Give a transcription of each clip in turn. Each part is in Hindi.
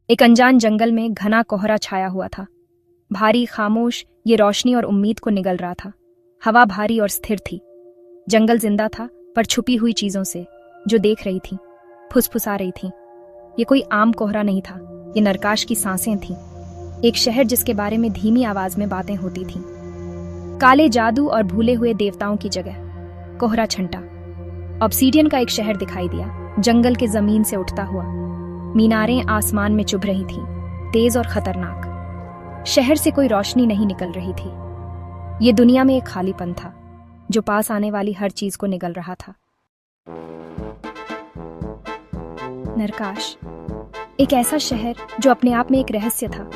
एक अनजान जंगल में घना कोहरा छाया हुआ था। भारी खामोश, ये रोशनी और उम्मीद को निगल रहा था। हवा भारी और स्थिर थी। जंगल जिंदा था, पर छुपी हुई चीजों से, जो देख रही थी, फुसफुसा रही थी। ये कोई आम कोहरा नहीं था, ये नरकाश की सांसें थीं। एक शहर जिसके बारे में धीमी आवाज में बातें होती थीं। काले जादू और भूले हुए देवताओं की जगह कोहरा छंटा। ऑब्सीडियन का एक शहर दिखाई दिया, जंगल के जमीन से उठता हुआ। मीनारें आसमान में चुभ रही थीं, तेज और खतरनाक। शहर से कोई रोशनी नहीं निकल रही थी। ये दुनिया में एक खालीपन था, जो पास आने वाली हर चीज को निगल रहा था। नरकाश, एक ऐसा शहर जो अपने आप में एक रहस्य था।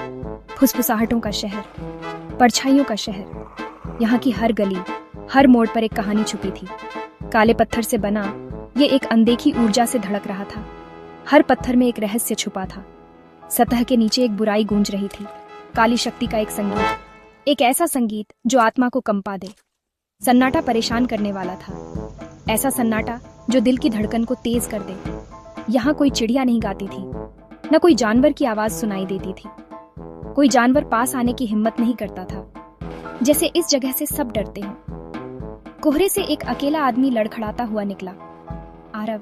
फुसफुसाहटों का शहर, परछाइयों का शहर। यहाँ की हर गली, हर मोड़ पर एक कहानी छुपी थी। काले पत्थर से बना ये एक अनदेखी ऊर्जा से धड़क रहा था। हर पत्थर में एक रहस्य छुपा था। सतह के नीचे एक बुराई गूंज रही थी, काली शक्ति का एक संगीत, एक ऐसा संगीत जो आत्मा को कंपा दे। सन्नाटा परेशान करने वाला था, ऐसा सन्नाटा जो दिल की धड़कन को तेज कर दे। यहाँ कोई चिड़िया नहीं गाती थी, न कोई जानवर की आवाज सुनाई देती थी। कोई जानवर पास आने की हिम्मत नहीं करता था, जैसे इस जगह से सब डरते हैं। कोहरे से एक अकेला आदमी लड़खड़ाता हुआ निकला। आरव।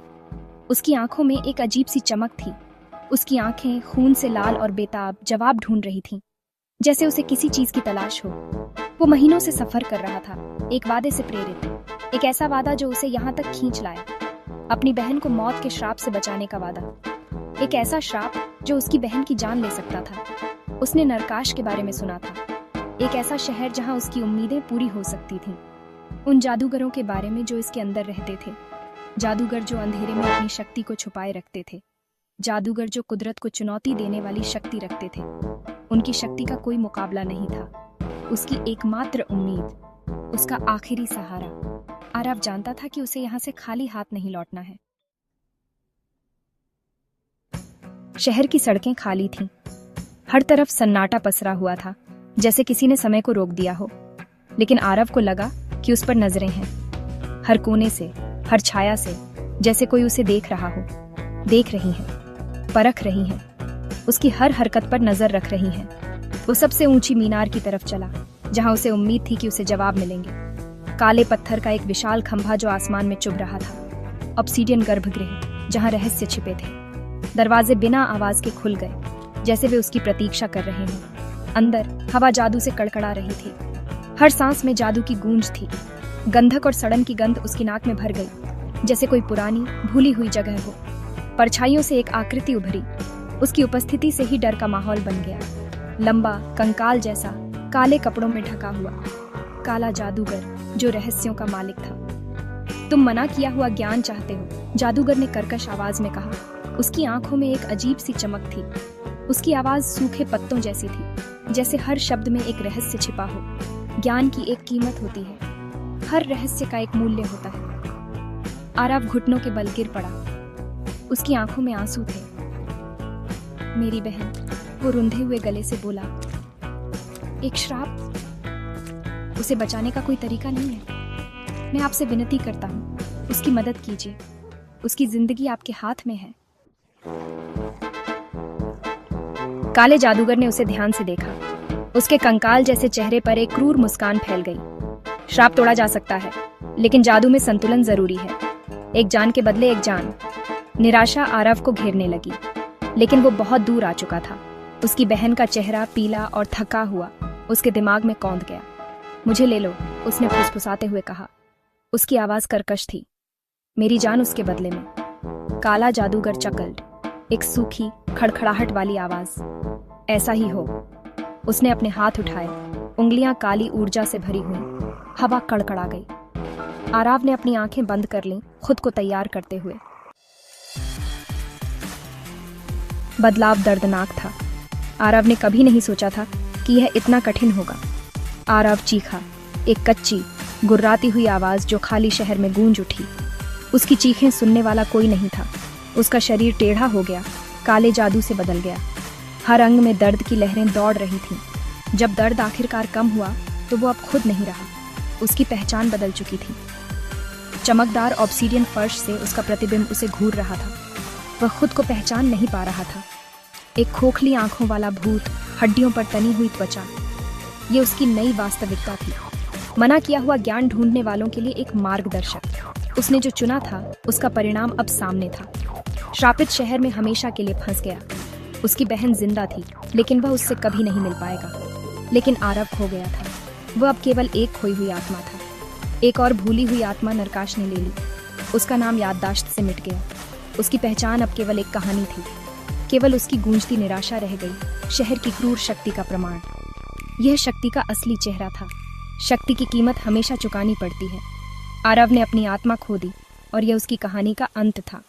उसकी आंखों में एक अजीब सी चमक थी। उसकी आंखें खून से लाल और बेताब जवाब ढूंढ रही थीं, जैसे उसे किसी चीज की तलाश हो। वो महीनों से सफर कर रहा था, एक वादे से प्रेरित, एक ऐसा वादा जो उसे यहाँ तक खींच लाया। अपनी बहन को मौत के श्राप से बचाने का वादा, एक ऐसा श्राप जो उसकी बहन की जान ले सकता था। उसने नरकाश के बारे में सुना था, एक ऐसा शहर जहाँ उसकी उम्मीदें पूरी हो सकती थीं। उन जादूगरों के बारे में जो इसके अंदर रहते थे, जादूगर जो अंधेरे में अपनी शक्ति को छुपाए रखते थे, जादूगर जो कुदरत को चुनौती देने वाली शक्ति रखते थे। उनकी शक्ति का कोई मुकाबला नहीं था। उसकी एकमात्र उम्मीद, उसका आखिरी सहारा। आरव जानता था कि उसे यहाँ से खाली हाथ नहीं लौटना है। शहर की सड़कें खाली थीं। हर तरफ सन्नाटा पसरा हुआ था, जैसे किसी ने समय को रोक दिया हो। लेकिन आरव को लगा कि उस पर नजरें हैं, हर कोने से, हर छाया से, जैसे कोई उसे देख रहा हो। देख रही हैं, परख रही हैं, उसकी हर हरकत पर नजर रख रही हैं। वो सबसे ऊंची मीनार की तरफ चला, जहां उसे उम्मीद थी कि उसे जवाब मिलेंगे। काले पत्थर का एक विशाल खंभा जो आसमान में चुभ रहा था। ऑब्सीडियन गर्भगृह, जहां रहस्य छिपे थे। दरवाजे बिना आवाज के खुल गए, जैसे वे उसकी प्रतीक्षा कर रहे हों। अंदर हवा जादू से कड़कड़ा रही थी। हर सांस में जादू की गूंज थी। गंधक और सड़न की गंध उसकी नाक में भर गई, जैसे कोई पुरानी भूली हुई जगह हो। परछाइयों से एक आकृति उभरी। उसकी उपस्थिति से ही डर का माहौल बन गया। लंबा, कंकाल जैसा, काले कपड़ों में ढका हुआ, काला जादूगर जो रहस्यों का मालिक था। तुम मना किया हुआ ज्ञान चाहते हो, जादूगर ने कर्कश आवाज में कहा। उसकी आंखों में एक अजीब सी चमक थी। उसकी आवाज सूखे पत्तों जैसी थी, जैसे हर शब्द में एक रहस्य छिपा हो। ज्ञान की एक कीमत होती है, हर रहस्य का एक मूल्य होता है। आरव घुटनों के बल गिर पड़ा। उसकी आंखों में आंसू थे। मेरी बहन, वो रुंधे हुए गले से बोला। एक श्राप, उसे बचाने का कोई तरीका नहीं है। मैं आपसे विनती करता हूँ, उसकी मदद कीजिए। उसकी जिंदगी आपके हाथ में है। काले जादूगर ने उसे ध्यान से देखा। उसके कंकाल जैसे चेहरे पर एक क्रूर मुस्कान फैल गई। श्राप तोड़ा जा सकता है, लेकिन जादू में संतुलन जरूरी है। एक जान के बदले एक जान। निराशा आरव को घेरने लगी, लेकिन वो बहुत दूर आ चुका था। उसकी बहन का चेहरा पीला और थका हुआ उसके दिमाग में कौंध गया। मुझे ले लो, उसने फुसफुसाते हुए कहा। उसकी आवाज कर्कश थी। मेरी जान उसके बदले में। काला जादूगर चकल्ड, एक सूखी खड़खड़ाहट वाली आवाज। ऐसा ही हो। उसने अपने हाथ उठाए, उंगलियां काली ऊर्जा से भरी हुई। हवा कड़कड़ा गई। आरव ने अपनी आंखें बंद कर लीं, खुद को तैयार करते हुए। बदलाव दर्दनाक था। आरव ने कभी नहीं सोचा था कि यह इतना कठिन होगा। आरव चीखा, एक कच्ची, गुर्राती हुई आवाज जो खाली शहर में गूंज उठी। उसकी चीखें सुनने वाला कोई नहीं था। उसका शरीर टेढ़ा हो गया, काले जादू से बदल गया। हर अंग में दर्द की लहरें दौड़ रही थीं। जब दर्द आखिरकार कम हुआ, तो वो अब खुद नहीं रहा। उसकी पहचान बदल चुकी थी। चमकदार ऑब्सीडियन फर्श से उसका प्रतिबिंब उसे घूर रहा था। वह खुद को पहचान नहीं पा रहा था। एक खोखली आंखों वाला भूत, हड्डियों पर तनी हुई त्वचा, ये उसकी नई वास्तविकता थी। मना किया हुआ ज्ञान ढूंढने वालों के लिए एक मार्गदर्शक। उसने जो चुना था उसका परिणाम अब सामने था। श्रापित शहर में हमेशा के लिए फंस गया। उसकी बहन जिंदा थी, लेकिन वह उससे कभी नहीं मिल पाएगा। लेकिन आरव खो गया था। वह अब केवल एक खोई हुई आत्मा था। एक और भूली हुई आत्मा नरकाश ने ले ली। उसका नाम याददाश्त से मिट गया। उसकी पहचान अब केवल एक कहानी थी। केवल उसकी गूंजती निराशा रह गई, शहर की क्रूर शक्ति का प्रमाण। यह शक्ति का असली चेहरा था। शक्ति की कीमत हमेशा चुकानी पड़ती है। आरव ने अपनी आत्मा खो दी और यह उसकी कहानी का अंत था।